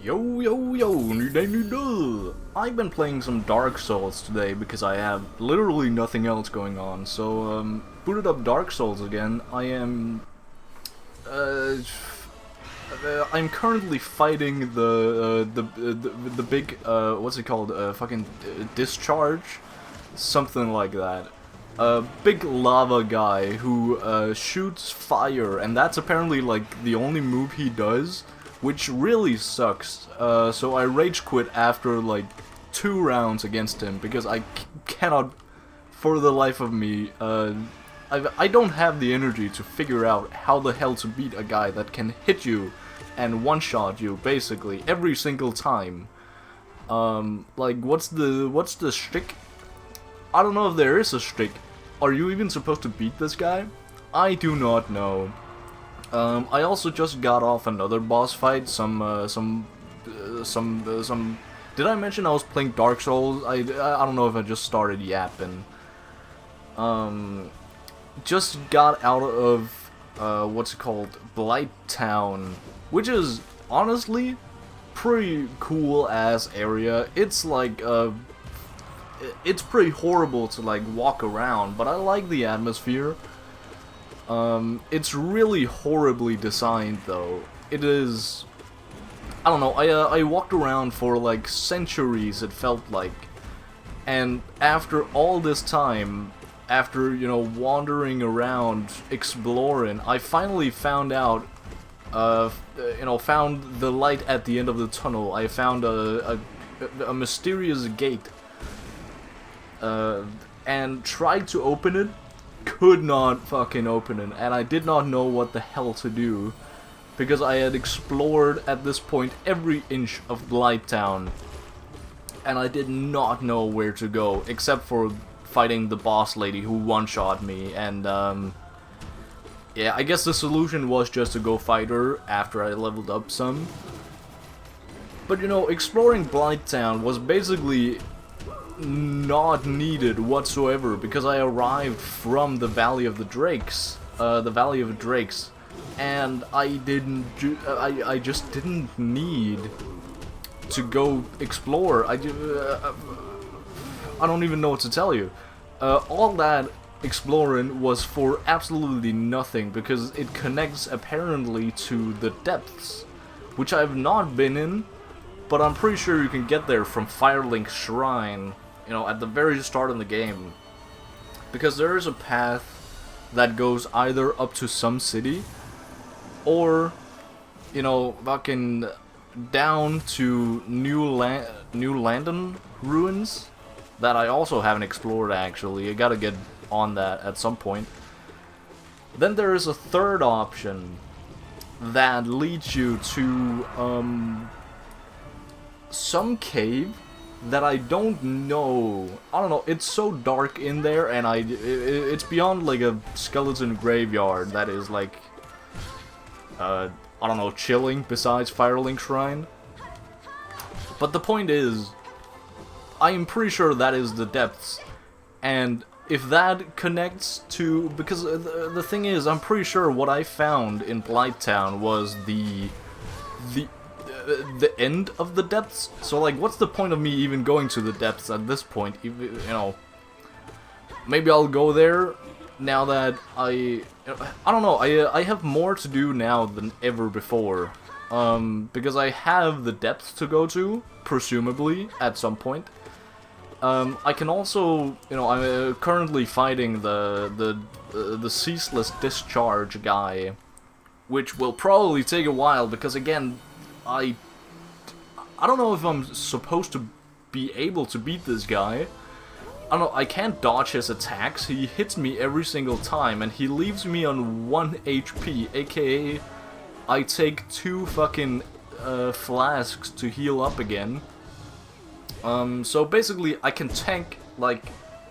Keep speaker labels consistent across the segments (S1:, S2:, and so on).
S1: Yo, I've been playing some Dark Souls today because I have literally nothing else going on. So, booted up Dark Souls again. I'm currently fighting the big what's it called? Fucking discharge, something like that. A big lava guy who shoots fire, and that's apparently like the only move he does, which really sucks. So I rage quit after like 2 rounds against him because I cannot, for the life of me, I don't have the energy to figure out how the hell to beat a guy that can hit you and one-shot you basically every single time. Like what's the shtick? I don't know if there is a shtick. Are you even supposed to beat this guy? I do not know. I also just got off another boss fight. Did I mention I was playing Dark Souls? I don't know if I just started yapping. Just got out of what's it called, Blight Town, which is honestly pretty cool ass area. It's like it's pretty horrible to like walk around, but I like the atmosphere. It's really horribly designed though. It is, I don't know, I walked around for like centuries, it felt like, and after all this time, after, you know, wandering around, exploring, I finally found out, found the light at the end of the tunnel. I found a mysterious gate, and tried to open it, could not fucking open it, and I did not know what the hell to do, because I had explored at this point every inch of Blight Town, and I did not know where to go, except for fighting the boss lady who one-shot me, and yeah, I guess the solution was just to go fight her after I leveled up some. But you know, exploring Blight Town was basically not needed whatsoever, because I arrived from the Valley of the Drakes, and I just didn't need to go explore. I don't even know what to tell you. All that exploring was for absolutely nothing, because it connects apparently to the depths, which I've not been in, but I'm pretty sure you can get there from Firelink Shrine, you know, at the very start of the game. Because there is a path that goes either up to some city, or, you know, fucking down to New London ruins, that I also haven't explored actually. I gotta get on that at some point. Then there is a third option that leads you to some cave that I don't know. I don't know, it's so dark in there, and it's beyond like a skeleton graveyard that is like I don't know, chilling besides Firelink Shrine. But the point is, I am pretty sure that is the depths, and if that connects to, because the thing is, I'm pretty sure what I found in Blight Town was the end of the depths. So like, what's the point of me even going to the depths at this point? You know, maybe I'll go there now that I don't know. I have more to do now than ever before, because I have the depths to go to, presumably at some point. I can also, you know, I'm currently fighting the ceaseless discharge guy, which will probably take a while, because again, I don't know if I'm supposed to be able to beat this guy. I don't know, I can't dodge his attacks. He hits me every single time, and he leaves me on 1 HP, aka I take 2 fucking flasks to heal up again. So basically I can tank, like,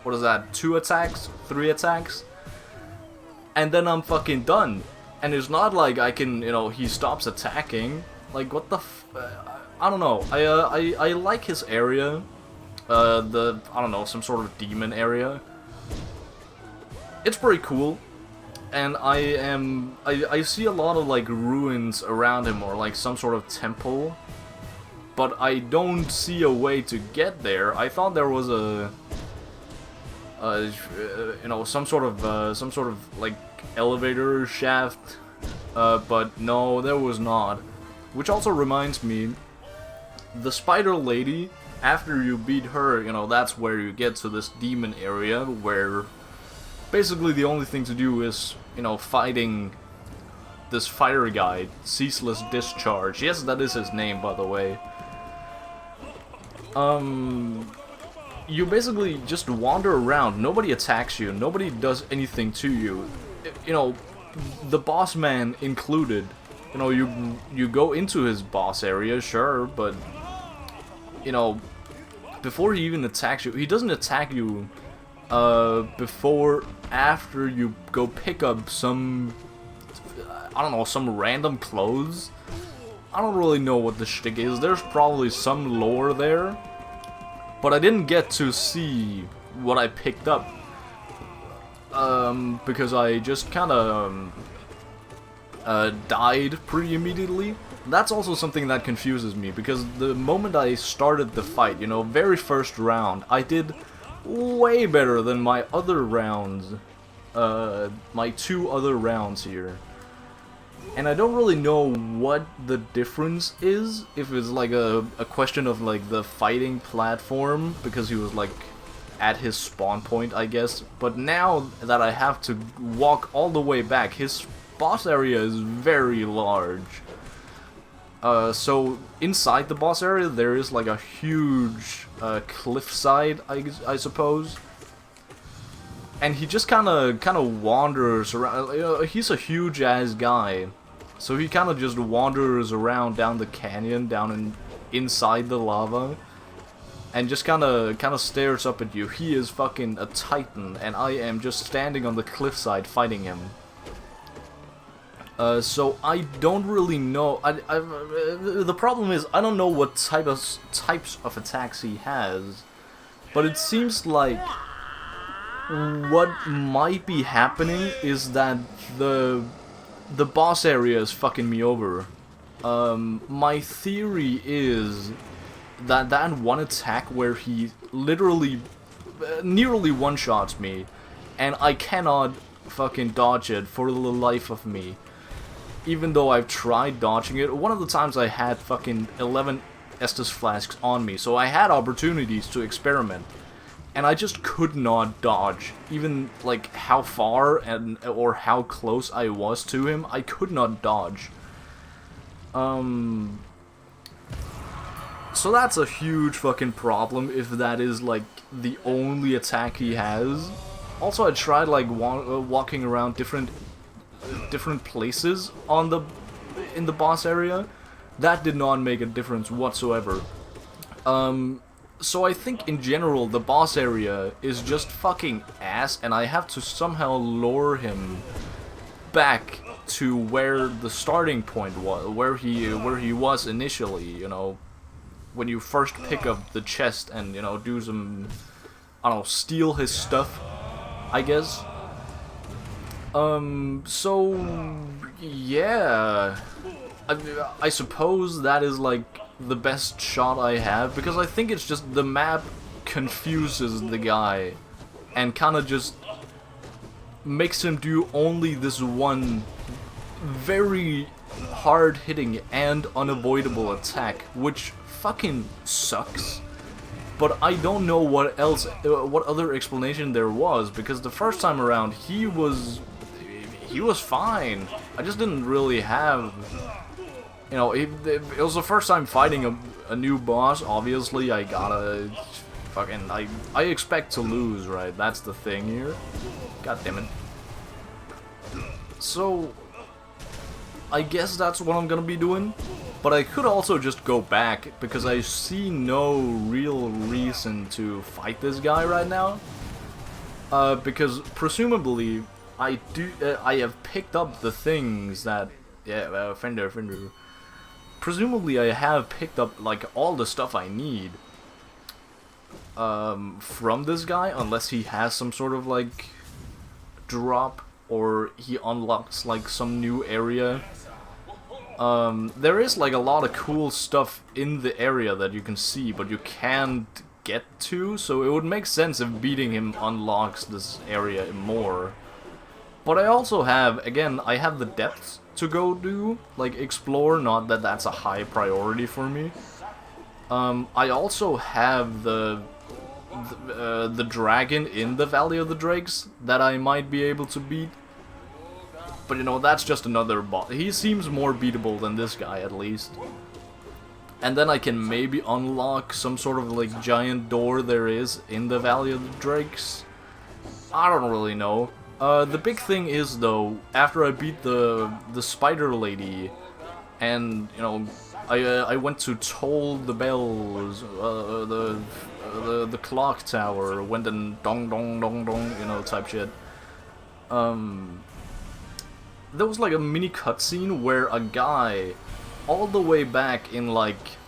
S1: what is that, 2 attacks, 3 attacks, and then I'm fucking done. And it's not like I can, you know, he stops attacking. Like, what the I don't know, I like his area, I don't know, some sort of demon area. It's pretty cool, and I see a lot of, like, ruins around him, or, like, some sort of temple. but I don't see a way to get there. I thought there was a, you know, some sort of like elevator shaft, but no, there was not. Which also reminds me, the spider lady, after you beat her, you know, that's where you get to this demon area, where basically the only thing to do is, you know, fighting this fire guy, Ceaseless Discharge. Yes, that is his name, by the way. You basically just wander around, nobody attacks you, nobody does anything to you. You know, the boss man included. You know, you go into his boss area, sure, but, you know, before he even attacks you, he doesn't attack you, after you go pick up some, I don't know, some random clothes. I don't really know what the shtick is. There's probably some lore there, but I didn't get to see what I picked up, because I just kind of died pretty immediately. That's also something that confuses me, because the moment I started the fight, you know, very first round, I did way better than my other rounds, my 2 other rounds here. And I don't really know what the difference is, if it's like a question of like the fighting platform, because he was like at his spawn point, I guess. But now that I have to walk all the way back, his boss area is very large. So inside the boss area there is like a huge cliffside, I suppose. And he just kind of wanders around. You know, he's a huge ass guy, so he kind of just wanders around down the canyon, inside the lava, and just kind of stares up at you. He is fucking a titan, and I am just standing on the cliffside fighting him. So I don't really know. The problem is I don't know what types of attacks he has, but it seems like what might be happening is that the boss area is fucking me over. My theory is that one attack where he literally nearly one-shots me, and I cannot fucking dodge it for the life of me. Even though I've tried dodging it, one of the times I had fucking 11 Estus flasks on me, so I had opportunities to experiment. And I just could not dodge, even like how far or how close I was to him. I could not dodge. So that's a huge fucking problem if that is like the only attack he has. Also, I tried like walking around different places in the boss area. That did not make a difference whatsoever. So I think in general the boss area is just fucking ass, and I have to somehow lure him back to where the starting point was, where he was initially, you know, when you first pick up the chest and, you know, do some, I don't know, steal his stuff, I guess. So yeah, I suppose that is like the best shot I have, because I think it's just the map confuses the guy and kind of just makes him do only this one very hard-hitting and unavoidable attack, which fucking sucks. But I don't know what other explanation there was, because the first time around he was fine. I just didn't really have, you know, it was the first time fighting a new boss. Obviously, I gotta fucking, I expect to lose, right? That's the thing here. God damn it. So I guess that's what I'm gonna be doing. But I could also just go back, because I see no real reason to fight this guy right now. Because presumably I have picked up the things that, yeah, Fender. Presumably I have picked up like all the stuff I need from this guy, unless he has some sort of like drop, or he unlocks like some new area. there is like a lot of cool stuff in the area that you can see, but you can't get to, so it would make sense if beating him unlocks this area more. But I also have, again, I have the depths to go do, like explore, not that that's a high priority for me. I also have the dragon in the Valley of the Drakes that I might be able to beat. But you know, that's just another boss. He seems more beatable than this guy, at least. And then I can maybe unlock some sort of like giant door there is in the Valley of the Drakes. I don't really know. The big thing is though, after I beat the spider lady, and you know, I went to toll the bells, the clock tower, went and dong dong dong dong, you know, type shit. There was like a mini cutscene where a guy, all the way back in like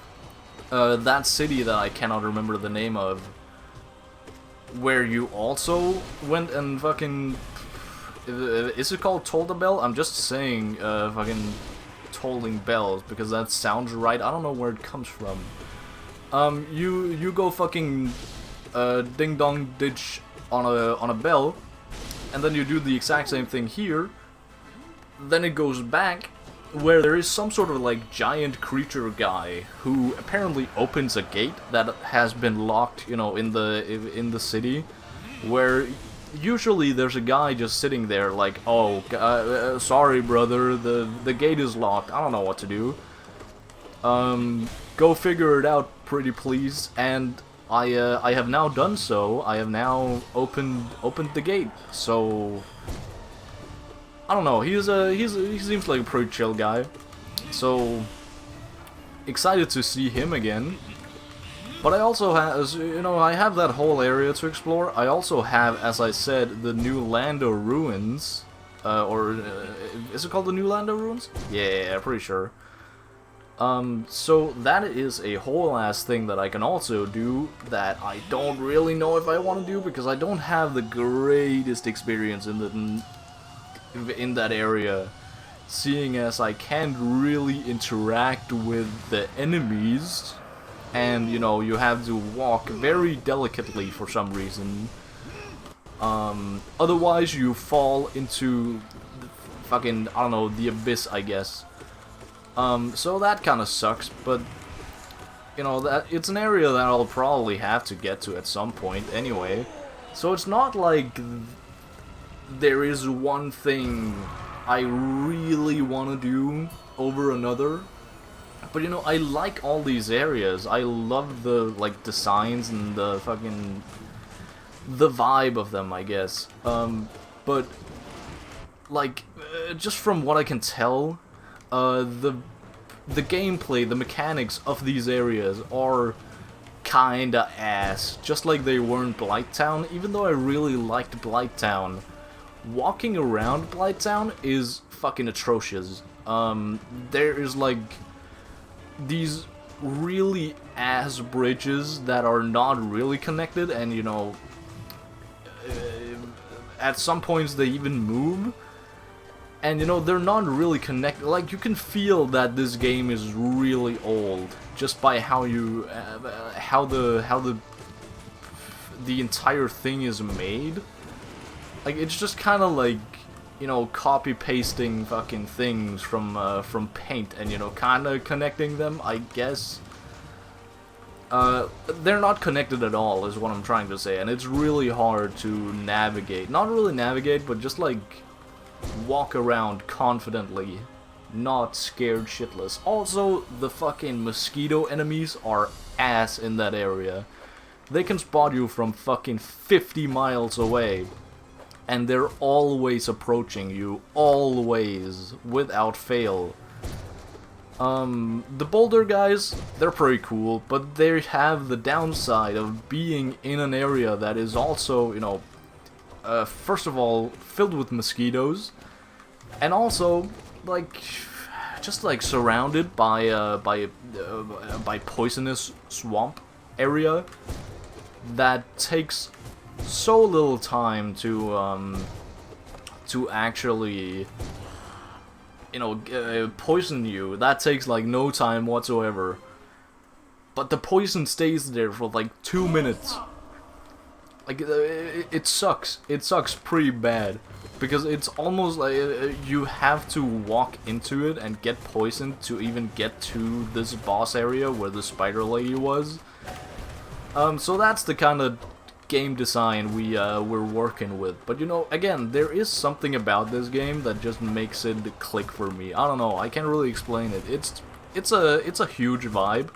S1: that city that I cannot remember the name of, where you also went and fucking, is it called Toll the Bell? I'm just saying fucking tolling bells because that sounds right. I don't know where it comes from. You go fucking ding dong ditch on a bell, and then you do the exact same thing here. Then it goes back where there is some sort of like giant creature guy who apparently opens a gate that has been locked, you know, in the city, where usually there's a guy just sitting there like, oh, sorry brother, the gate is locked, I don't know what to do. Go figure it out, pretty please. And I have now done so. I have now opened the gate. So I don't know. He seems like a pretty chill guy. So excited to see him again. But I also have, you know, I have that whole area to explore. I also have, as I said, the New Lando Ruins. Is it called the New Lando Ruins? Yeah, pretty sure. So that is a whole ass thing that I can also do that I don't really know if I want to do because I don't have the greatest experience in that area, seeing as I can't really interact with the enemies, and you know, you have to walk very delicately for some reason. Otherwise you fall into the fucking, I don't know, the abyss, I guess. So that kind of sucks, but you know, that it's an area that I'll probably have to get to at some point anyway. So it's not like there is one thing I really want to do over another. But you know, I like all these areas. I love the like designs and the fucking the vibe of them, I guess. But like just from what I can tell, the gameplay, the mechanics of these areas are kinda ass, just like they were in Blighttown. Even though I really liked Blighttown, walking around Blighttown is fucking atrocious. There is like these really ass bridges that are not really connected, and you know, at some points they even move. And you know, they're not really connected. Like, you can feel that this game is really old just by how you how the entire thing is made. Like, it's just kind of like, you know, copy pasting fucking things from Paint and, you know, kind of connecting them, I guess. They're not connected at all, is what I'm trying to say, and it's really hard to navigate. Not really navigate, but just like walk around confidently, not scared shitless. Also, the fucking mosquito enemies are ass in that area. They can spot you from fucking 50 miles away, and they're always approaching you, always, without fail. The boulder guys, they're pretty cool, but they have the downside of being in an area that is also, you know, first of all, filled with mosquitoes, and also, like, just like surrounded by poisonous swamp area that takes so little time to actually you know, poison you. That takes like no time whatsoever. But the poison stays there for like 2 minutes. Like, it sucks. It sucks pretty bad. Because it's almost like you have to walk into it and get poisoned to even get to this boss area where the spider lady was. So that's the kind of game design we're working with. But you know, again, there is something about this game that just makes it click for me. I don't know. I can't really explain it. It's a huge vibe.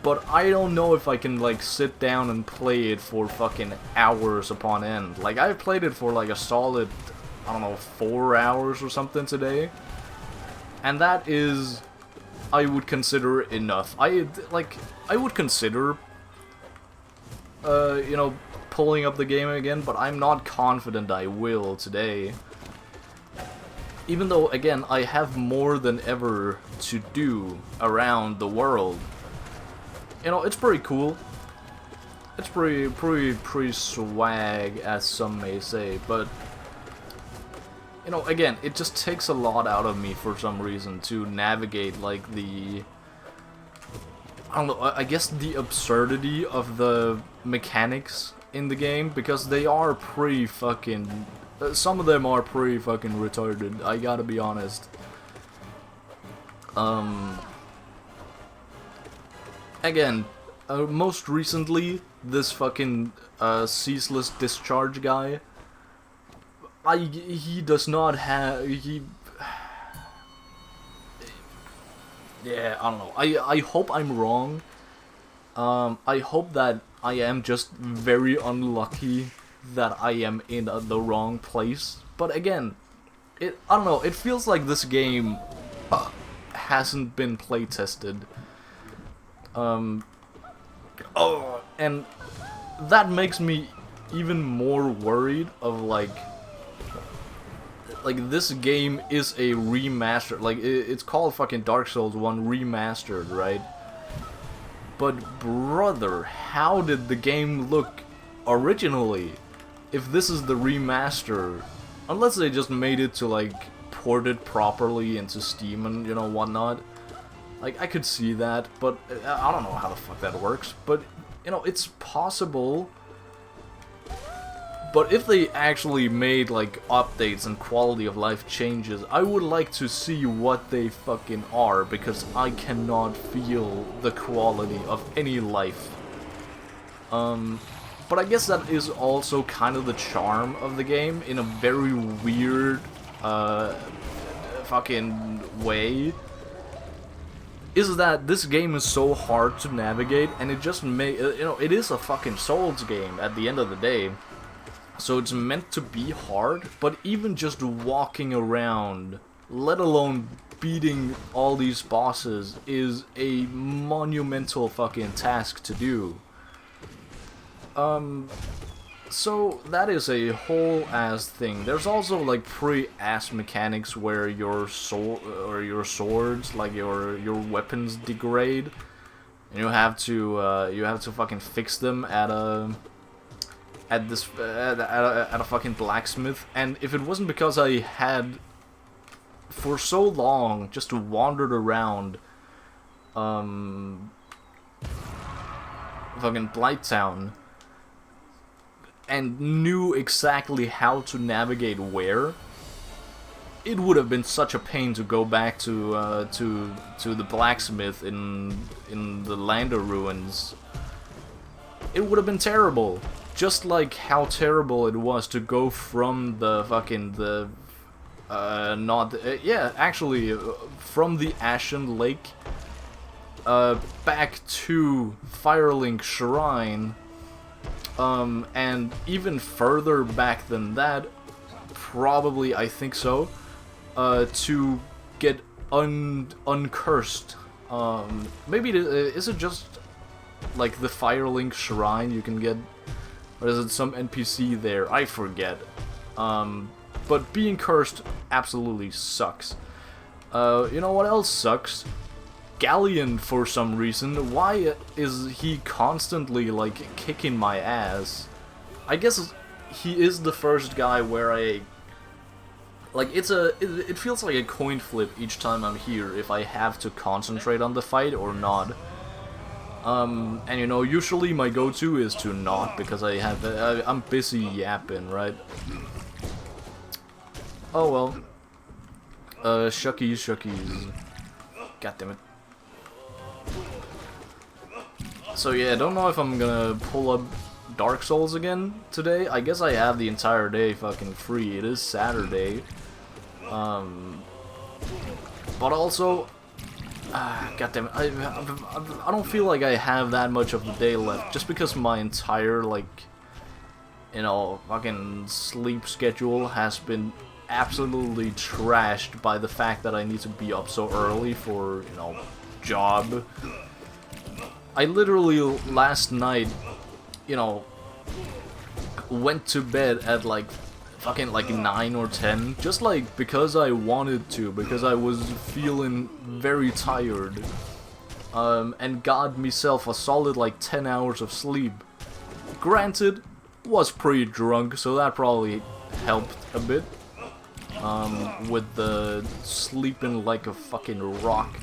S1: But I don't know if I can, like, sit down and play it for fucking hours upon end. Like, I've played it for, like, a solid, I don't know, 4 hours or something today. And that is, I would consider enough. I would consider, you know, pulling up the game again, but I'm not confident I will today. Even though, again, I have more than ever to do around the world. You know, it's pretty cool. It's pretty swag, as some may say, but you know, again, it just takes a lot out of me for some reason to navigate, like, the, I don't know, I guess the absurdity of the mechanics in the game, because they are pretty fucking, some of them are pretty fucking retarded, I gotta be honest. Again, most recently, this fucking ceaseless discharge guy, he does not have, yeah, I don't know, I hope I'm wrong. I hope that I am just very unlucky that I am in the wrong place, but again, I don't know, it feels like this game hasn't been playtested. Oh, and that makes me even more worried of, like this game is a remaster, like, it's called fucking Dark Souls 1 Remastered, right? But brother, how did the game look originally if this is the remaster? Unless they just made it to, like, port it properly into Steam and, you know, whatnot. Like, I could see that, but I don't know how the fuck that works. But, you know, it's possible. But if they actually made, like, updates and quality of life changes, I would like to see what they fucking are, because I cannot feel the quality of any life. But I guess that is also kind of the charm of the game, in a very weird, fucking way. Is that this game is so hard to navigate, and it just you know, it is a fucking Souls game at the end of the day. So it's meant to be hard, but even just walking around, let alone beating all these bosses, is a monumental fucking task to do. So that is a whole ass thing. There's also, like, pre-ass mechanics where your swords, like your weapons degrade, and you have to fucking fix them at a fucking blacksmith. And if it wasn't because I had for so long just wandered around fucking Blighttown and knew exactly how to navigate where, it would have been such a pain to go back to the blacksmith in the Lander ruins. It would have been terrible, just like how terrible it was to go from the fucking from the Ashen Lake back to Firelink Shrine. And even further back than that, probably, I think so, to get uncursed. Maybe is it just like the Firelink Shrine you can get, or is it some NPC there? I forget. But being cursed absolutely sucks. You know what else sucks? Galleon, for some reason. Why is he constantly, like, kicking my ass? I guess he is the first guy where Like, it feels like a coin flip each time I'm here, if I have to concentrate on the fight or not. And you know, usually my go-to is to not, because I'm busy yapping, right? Oh well. Shuckies. God damn it. So yeah, I don't know if I'm gonna pull up Dark Souls again today. I guess I have the entire day fucking free. It is Saturday. But also, God damn it, I don't feel like I have that much of the day left, just because my entire, like, you know, fucking sleep schedule has been absolutely trashed by the fact that I need to be up so early for, you know, job. I literally, last night, you know, went to bed at, like, fucking, like, 9 or 10, just, like, because I wanted to, because I was feeling very tired, and got myself a solid, like, 10 hours of sleep. Granted, was pretty drunk, so that probably helped a bit, with the sleeping like a fucking rock.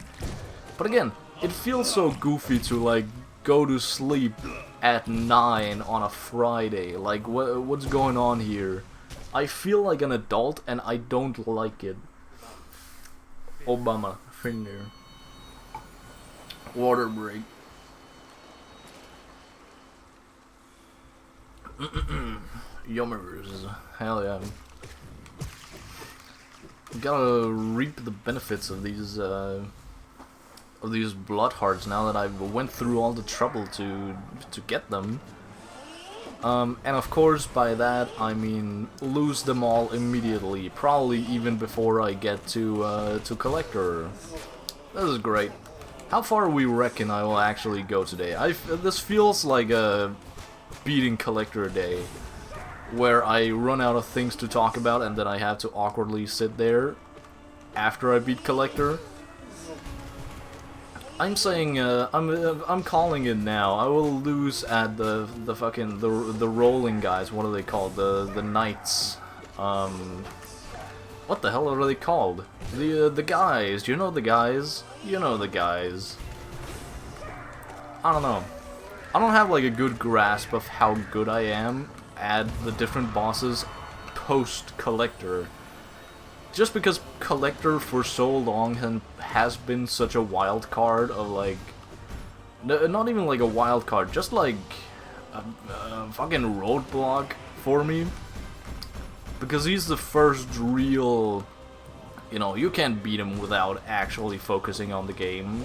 S1: But again, it feels so goofy to, like, go to sleep at 9 on a Friday. Like, what's going on here? I feel like an adult, and I don't like it. Obama, finger. Water break. Yummers. Hell yeah. Gotta reap the benefits of these blood hearts now that I've went through all the trouble to get them. And of course, by that I mean lose them all immediately, probably even before I get to Collector. This is great. How far we reckon I will actually go today? This feels like a beating Collector day, where I run out of things to talk about and then I have to awkwardly sit there after I beat Collector. I'm saying, I'm calling it now. I will lose at the fucking the rolling guys. What are they called? The knights. What the hell are they called? The guys. You know the guys. You know the guys. I don't know. I don't have like a good grasp of how good I am at the different bosses post Collector. Just because Collector for so long has been such a wild card of, like, not even like a wild card, just like a fucking roadblock for me. Because he's the first real, you know, you can't beat him without actually focusing on the game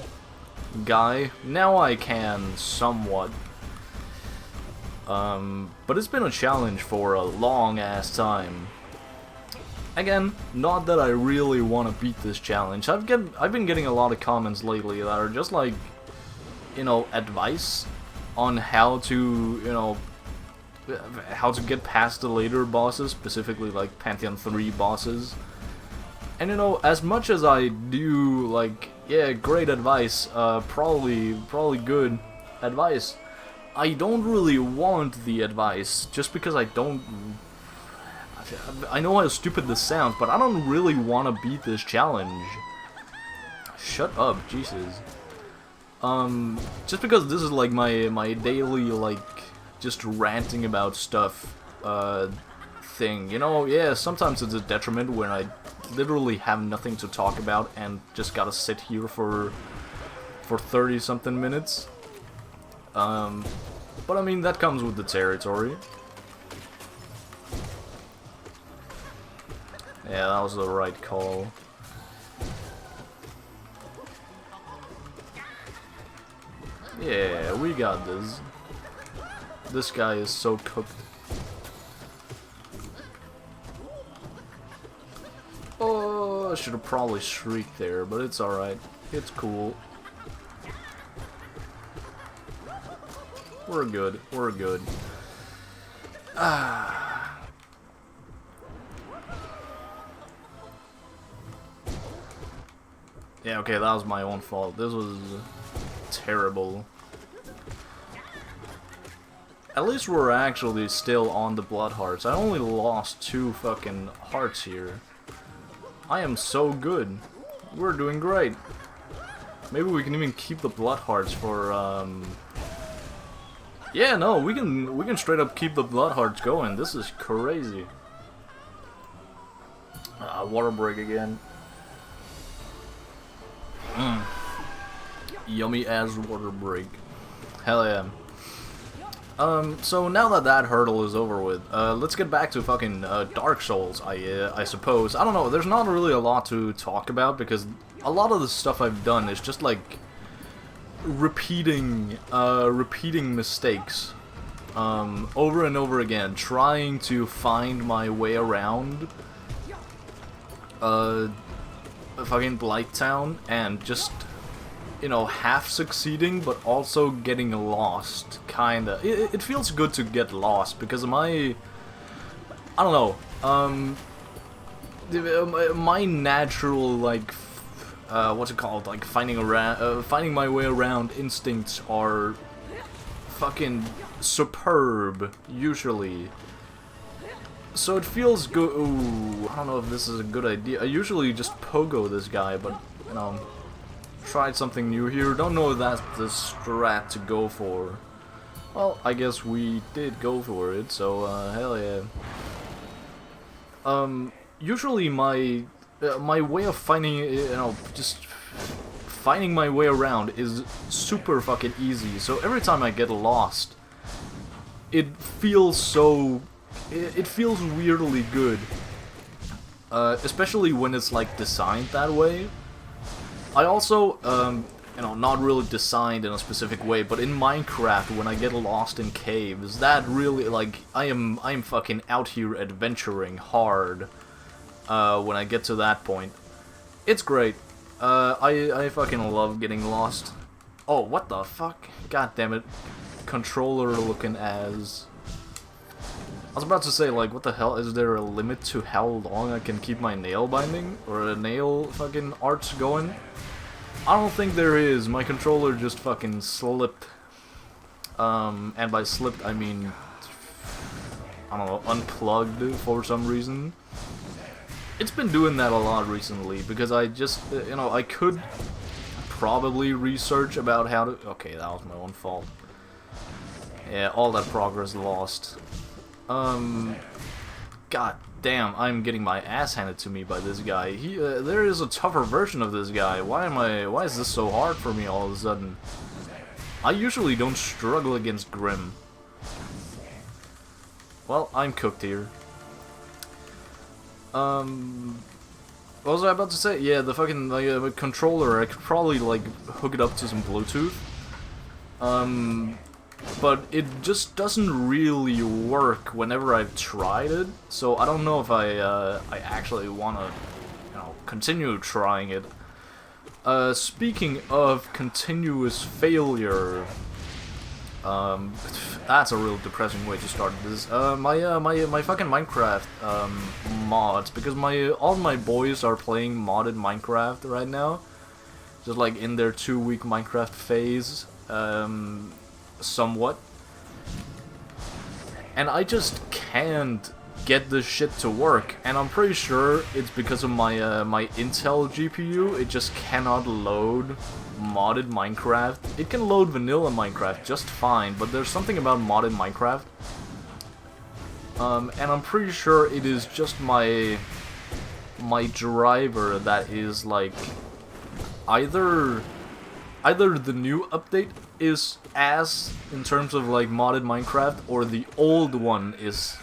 S1: guy. Now I can, somewhat. But it's been a challenge for a long ass time. Again, not that I really want to beat this challenge. I've been getting a lot of comments lately that are just like, you know, advice on how to, you know, how to get past the later bosses, specifically like Pantheon 3 bosses. And you know, as much as I do, like, yeah, great advice, probably good advice, I don't really want the advice, just because I know how stupid this sounds, but I don't really want to beat this challenge. Shut up, Jesus. Just because this is like my daily, like, just ranting about stuff, thing. You know, yeah, sometimes it's a detriment when I literally have nothing to talk about and just gotta sit here for 30-something minutes. But I mean, that comes with the territory. Yeah, that was the right call. Yeah, we got this. This guy is so cooked. Oh, I should have probably shrieked there, but it's alright. It's cool. We're good. We're good. Ah. Yeah, okay, that was my own fault. This was terrible. At least we're actually still on the blood hearts. I only lost 2 fucking hearts here. I am so good. We're doing great. Maybe we can even keep the blood hearts for yeah, no, we can straight up keep the blood hearts going. This is crazy. Water break again. Yummy ass water break. Hell yeah. So now that that hurdle is over with, let's get back to fucking Dark Souls, I suppose. I don't know, there's not really a lot to talk about, because a lot of the stuff I've done is just like repeating mistakes over and over again, trying to find my way around fucking Blighttown, and just, you know, half succeeding but also getting lost, kinda. It feels good to get lost, because I don't know, my natural, like, what's it called, like, finding my way around instincts are fucking superb, usually. So it feels good. Ooh, I don't know if this is a good idea. I usually just pogo this guy, but, you know, tried something new here. Don't know if that's the strat to go for. Well, I guess we did go for it, so, hell yeah. Usually my way of finding, you know, just finding my way around is super fucking easy. So every time I get lost, it feels so... It feels weirdly good. Especially when it's, like, designed that way. I also, you know, not really designed in a specific way, but in Minecraft, when I get lost in caves, that really, like, I'm fucking out here adventuring hard, when I get to that point. It's great. I fucking love getting lost. Oh, what the fuck? God damn it. Controller looking as... I was about to say, like, what the hell? Is there a limit to how long I can keep my nail binding? Or a nail fucking arts going? I don't think there is. My controller just fucking slipped. And by slipped, I mean, I don't know, unplugged for some reason. It's been doing that a lot recently, because I just, you know, I could probably research about how to... Okay, that was my own fault. Yeah, all that progress lost. God damn, I'm getting my ass handed to me by this guy. There is a tougher version of this guy. Why is this so hard for me all of a sudden? I usually don't struggle against Grim. Well, I'm cooked here. What was I about to say? Yeah, the fucking controller, I could probably, like, hook it up to some Bluetooth. But it just doesn't really work whenever I've tried it, so I don't know if I actually want to, you know, continue trying it. Speaking of continuous failure, that's a real depressing way to start this. My fucking Minecraft mods, because all my boys are playing modded Minecraft right now, just like in their 2-week Minecraft phase. Somewhat, and I just can't get this shit to work, and I'm pretty sure it's because of my my Intel GPU. It just cannot load modded Minecraft. It can load vanilla Minecraft just fine, but there's something about modded Minecraft, and I'm pretty sure it is just my driver that is, like, either the new update is ass in terms of, like, modded Minecraft, or the old one is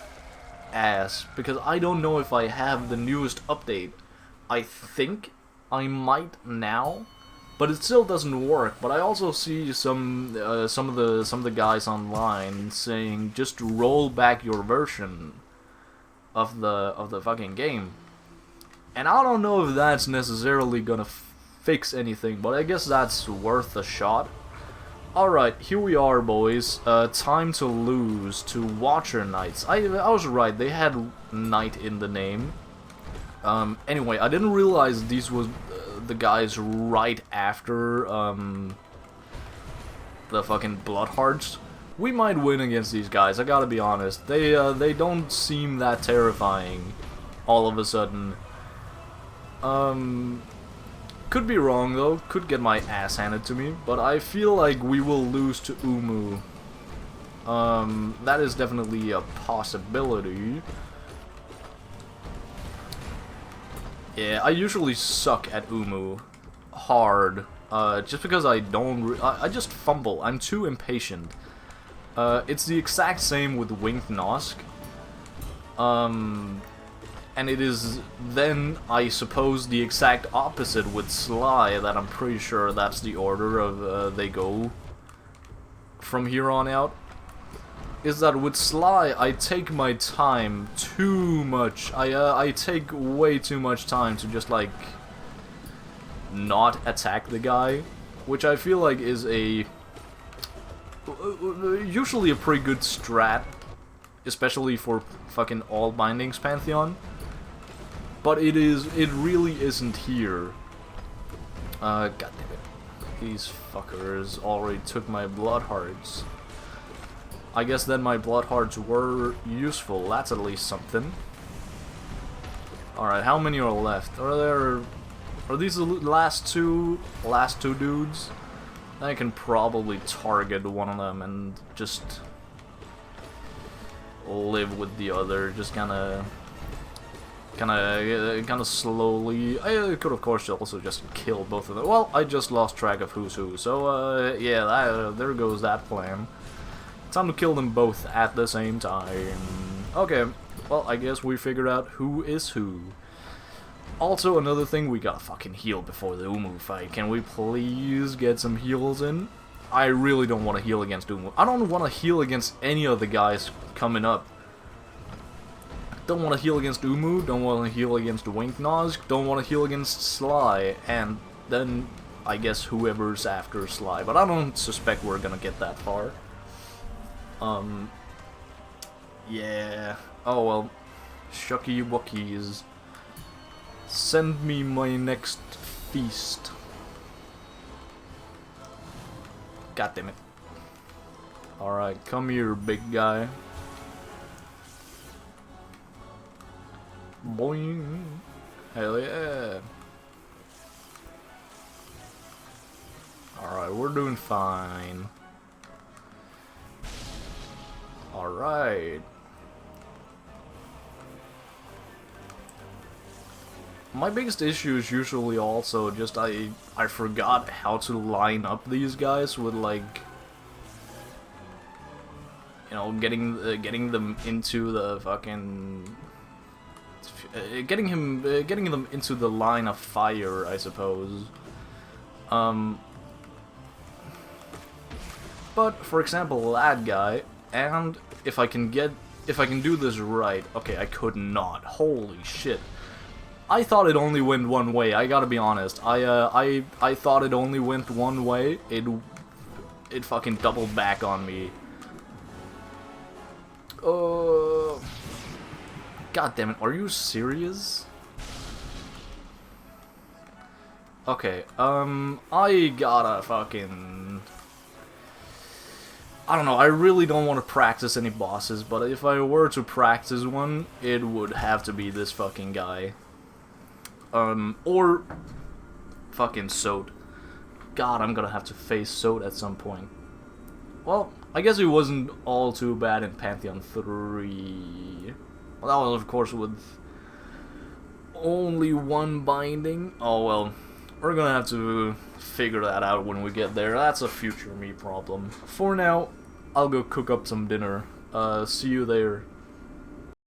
S1: ass, because I don't know if I have the newest update. I think I might now, but it still doesn't work. But I also see some of the guys online saying just roll back your version of the fucking game, and I don't know if that's necessarily gonna fix anything, but I guess that's worth a shot. Alright, here we are, boys. Time to lose to Watcher Knights. I was right, they had Knight in the name. Anyway, I didn't realize these was the guys right after the fucking Bloodhearts. We might win against these guys, I gotta be honest. They don't seem that terrifying all of a sudden. Could be wrong though, could get my ass handed to me, but I feel like we will lose to Umu. That is definitely a possibility. Yeah, I usually suck at Umu hard, just because I don't. I just fumble. I'm too impatient. It's the exact same with Winged Nosk. And it is then, I suppose, the exact opposite with Sly, that I'm pretty sure that's the order of they go from here on out. Is that with Sly, I take my time too much. I take way too much time to just, like, not attack the guy, which I feel like is a usually a pretty good strat, especially for fucking all bindings Pantheon. But it really isn't here. God damn it. These fuckers already took my blood hearts. I guess then my blood hearts were useful. That's at least something. Alright, how many are left? Are these the last two dudes? I can probably target one of them and just live with the other. Just kind of slowly. I could of course also just kill both of them. Well, I just lost track of who's who, so yeah, there goes that plan. Time to kill them both at the same time. Okay, well, I guess we figured out who is who. Also, another thing, we gotta fucking heal before the Umu fight. Can we please get some heals in? I really don't want to heal against Umu. I don't want to heal against any of the guys coming up. Don't want to heal against Umu, don't want to heal against Winged Nosk, don't want to heal against Sly, and then I guess whoever's after Sly. But I don't suspect we're gonna get that far. Yeah. Oh well. Shucky Wookies. Send me my next feast. God damn it. Alright, come here, big guy. Boing. Hell yeah. Alright, we're doing fine. Alright. My biggest issue is usually also just I forgot how to line up these guys with, like, you know, getting them into the fucking getting them into the line of fire, I suppose. But for example, that guy, and if I can do this right, okay, I could not. Holy shit. I thought it only went one way, I gotta be honest. I thought it only went one way. It fucking doubled back on me. God damn it, are you serious? Okay, I gotta fucking... I don't know, I really don't want to practice any bosses, but if I were to practice one, it would have to be this fucking guy. Or fucking Sot. God, I'm gonna have to face Sot at some point. Well, I guess it wasn't all too bad in Pantheon 3. Well, that was, of course, with only one binding. Oh, well, we're gonna have to figure that out when we get there. That's a future me problem. For now, I'll go cook up some dinner. See you there.